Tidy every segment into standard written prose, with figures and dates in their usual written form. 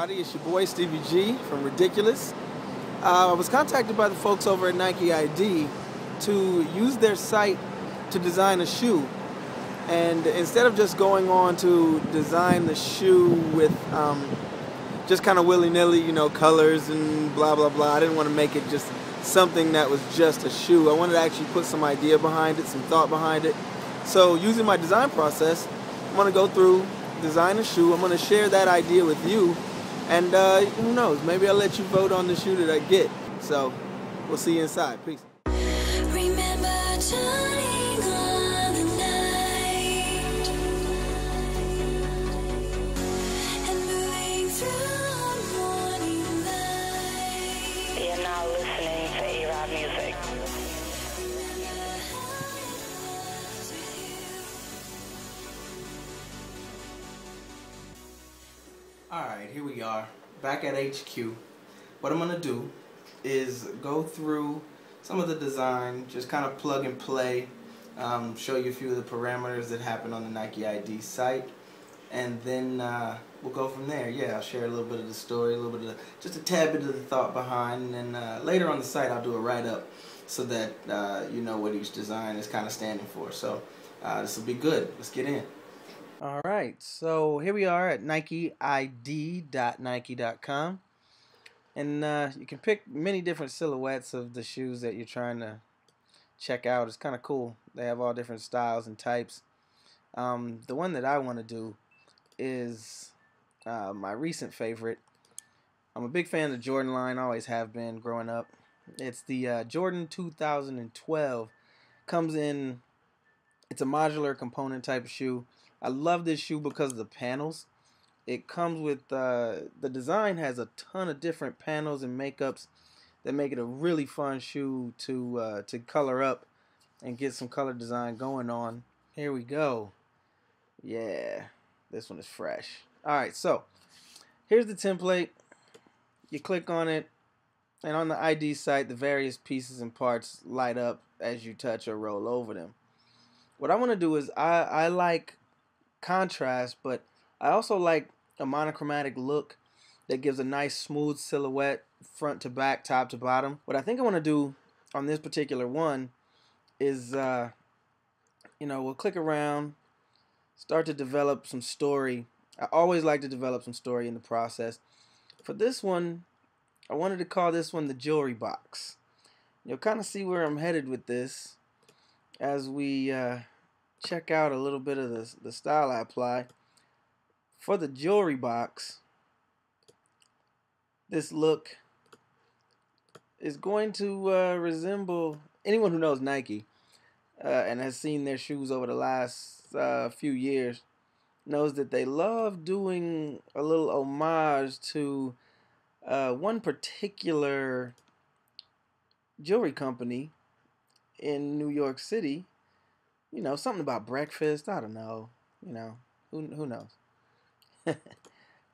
everybody. It's your boy Stevie G from RDQLUS. I was contacted by the folks over at NIKEiD to use their site to design a shoe. And instead of just going on to design the shoe with just kind of willy-nilly, you know, colors and blah, blah, blah, I didn't want to make it just something that was just a shoe. I wanted to actually put some idea behind it, some thought behind it. So using my design process, I'm going to go through, design a shoe. I'm going to share that idea with you. And who knows, maybe I'll let you vote on the shoe that I get. So we'll see you inside. Peace. Remember turning on the night and moving through morning light. You're now listening to Araabmuzik. Alright, here we are, back at HQ. What I'm going to do is go through some of the design, just kind of plug and play, show you a few of the parameters that happen on the NIKEiD site, and then we'll go from there. Yeah, I'll share a little bit of the story, a little bit of just a tad bit of the thought behind, and then later on the site I'll do a write-up so that you know what each design is kind of standing for. So this will be good. Let's get in. Alright, so here we are at NIKEiD.nike.com, and you can pick many different silhouettes of the shoes that you're trying to check out. It's kind of cool. They have all different styles and types. The one that I want to do is my recent favorite. I'm a big fan of the Jordan line, always have been growing up. It's the Jordan 2012. Comes in, it's a modular component type of shoe. I love this shoe because of the panels. It comes with, the design has a ton of different panels and makeups that make it a really fun shoe to color up and get some color design going on. Here we go. Yeah, this one is fresh. Alright, so here's the template. You click on it, and on the ID site, the various pieces and parts light up as you touch or roll over them. What I want to do is, I like contrast, but I also like a monochromatic look that gives a nice smooth silhouette front to back, top to bottom. What I think I want to do on this particular one is you know, we'll click around, start to develop some story. I always like to develop some story in the process. For this one, I wanted to call this one the jewelry box. You'll kind of see where I'm headed with this as we check out a little bit of the style I apply. For the jewelry box, this look is going to resemble anyone who knows Nike and has seen their shoes over the last few years knows that they love doing a little homage to one particular jewelry company in New York City. You know, something about breakfast. I don't know. You know, who knows?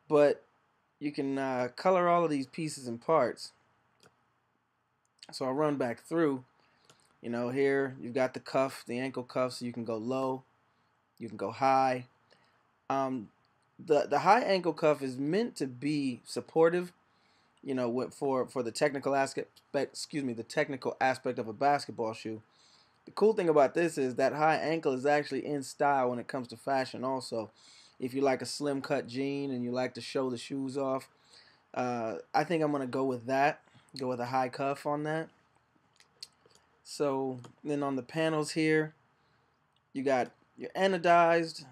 But you can color all of these pieces and parts. So I'll run back through. You know, here you've got the cuff, the ankle cuff, so you can go low, you can go high. The high ankle cuff is meant to be supportive. You know, for the technical aspect. The technical aspect of a basketball shoe. The cool thing about this is that high ankle is actually in style when it comes to fashion also. If you like a slim cut jean and you like to show the shoes off, I think I'm going to go with that. Go with a high cuff on that. So then on the panels here, you got your anodized.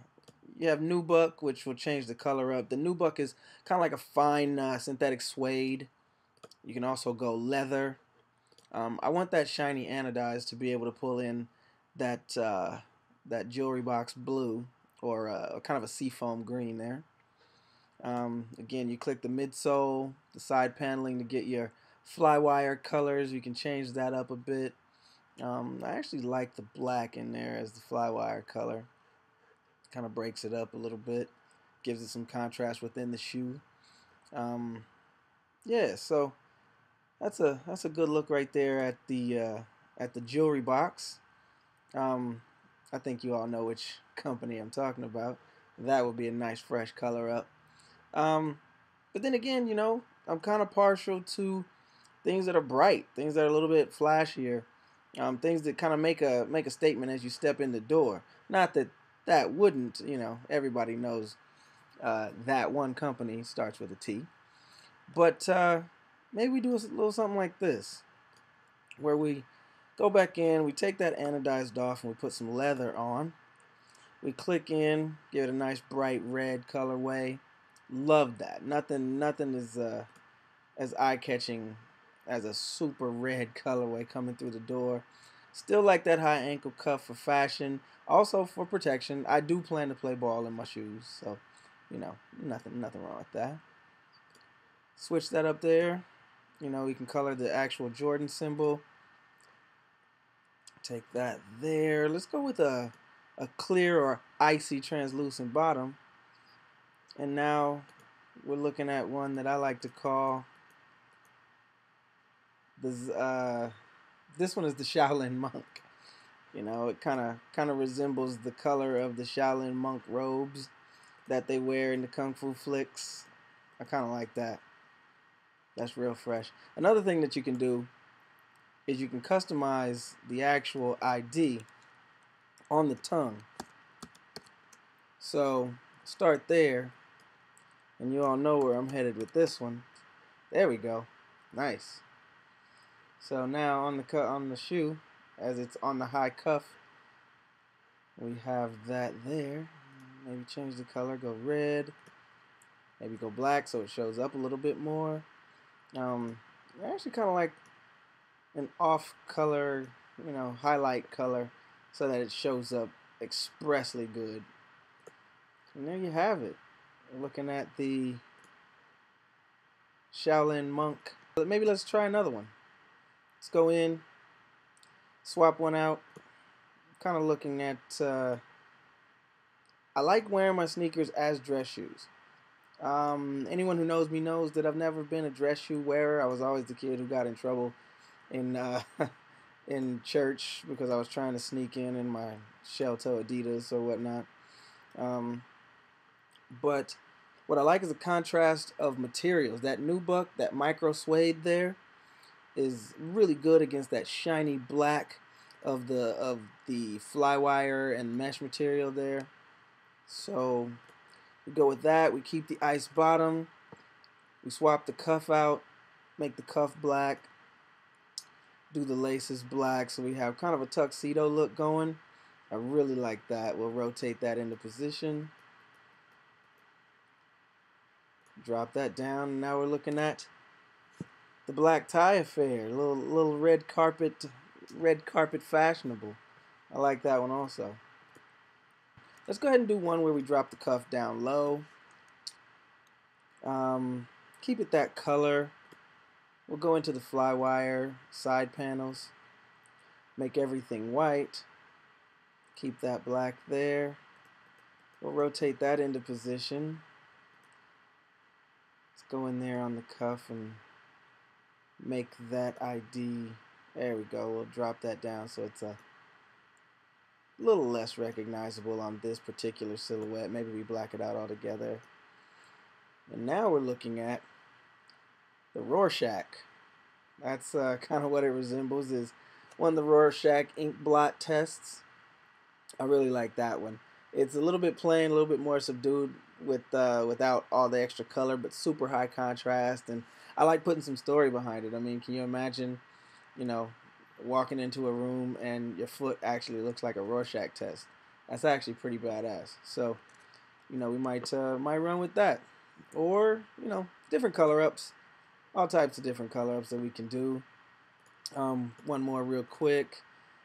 You have nubuck, which will change the color up. The nubuck is kind of like a fine synthetic suede. You can also go leather. I want that shiny anodized to be able to pull in that that jewelry box blue, or kind of a seafoam green there. Again, you click the midsole, the side paneling to get your flywire colors. You can change that up a bit. I actually like the black in there as the flywire color. Kind of breaks it up a little bit, gives it some contrast within the shoe. Yeah, so that's a good look right there at the jewelry box. I think you all know which company I'm talking about. That would be a nice fresh color up. But then again, I'm kind of partial to things that are bright, things that are a little bit flashier, things that kind of make a statement as you step in the door. Not that that wouldn't, everybody knows that one company starts with a T. But maybe we do a little something like this, where we go back in, we take that anodized off, and we put some leather on. We click in, give it a nice bright red colorway. Love that. Nothing is as eye-catching as a super red colorway coming through the door. Still like that high ankle cuff for fashion, also for protection. I do plan to play ball in my shoes, so nothing wrong with that. Switch that up there. We can color the actual Jordan symbol. Take that there. Let's go with a clear or icy translucent bottom. And now we're looking at one that I like to call this one is the Shaolin monk. It kind of resembles the color of the Shaolin monk robes that they wear in the kung fu flicks. I kind of like that. That's real fresh. Another thing that you can do is you can customize the actual ID on the tongue. So start there, and you all know where I'm headed with this one. There we go. Nice. So now on the shoe, as it's on the high cuff, we have that there. Maybe change the color, go red. Maybe go black so it shows up a little bit more. I actually kind of like an off color, highlight color, so that it shows up expressly good. And there you have it. We're looking at the Shaolin monk. But maybe let's try another one. Let's go in, swap one out. Kind of looking at, I like wearing my sneakers as dress shoes. Anyone who knows me knows that I've never been a dress shoe wearer. I was always the kid who got in trouble in in church because I was trying to sneak in my shell toe Adidas or whatnot. But what I like is the contrast of materials. That nubuck, that micro suede there, is really good against that shiny black of the flywire and mesh material there. So we go with that. We keep the ice bottom. We swap the cuff out, make the cuff black, do the laces black, so we have kind of a tuxedo look going. I really like that. We'll rotate that into position. Drop that down, and now we're looking at the black tie affair. Little red carpet fashionable. I like that one also. Let's go ahead and do one where we drop the cuff down low. Keep it that color. We'll go into the flywire side panels. Make everything white. Keep that black there. We'll rotate that into position. Let's go in there on the cuff and make that ID. There we go. We'll drop that down so it's a little less recognizable on this particular silhouette. Maybe we black it out altogether. And now we're looking at the Rorschach. That's kind of what it resembles, is one of the Rorschach ink blot tests. I really like that one. It's a little bit plain, a little bit more subdued without all the extra color, but super high contrast. And I like putting some story behind it. I mean, can you imagine, walking into a room and your foot actually looks like a Rorschach test? That's actually pretty badass. So, we might run with that. Or, different color ups. All types of different color ups that we can do. One more real quick.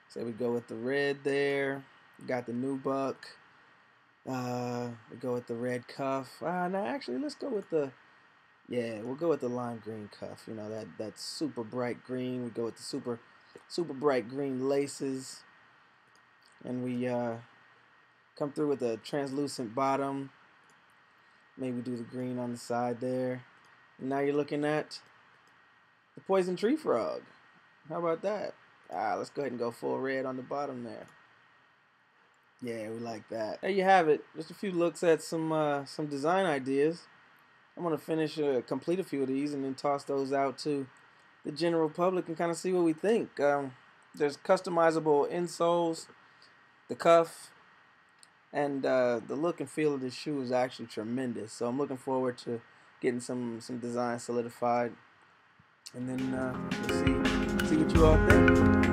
Say we go with the red there. We got the nubuck. We go with the red cuff. No, actually, let's go with we'll go with the lime green cuff. That super bright green. We go with the super bright green laces. And we come through with a translucent bottom. Maybe do the green on the side there. And now you're looking at the poison tree frog. How about that? Let's go ahead and go full red on the bottom there. Yeah, we like that. There you have it. Just a few looks at some design ideas. I'm gonna finish complete a few of these and then toss those out to the general public and kind of see what we think. There's customizable insoles, the cuff, and the look and feel of this shoe is actually tremendous. So I'm looking forward to getting some design solidified, and then we'll see what you all think.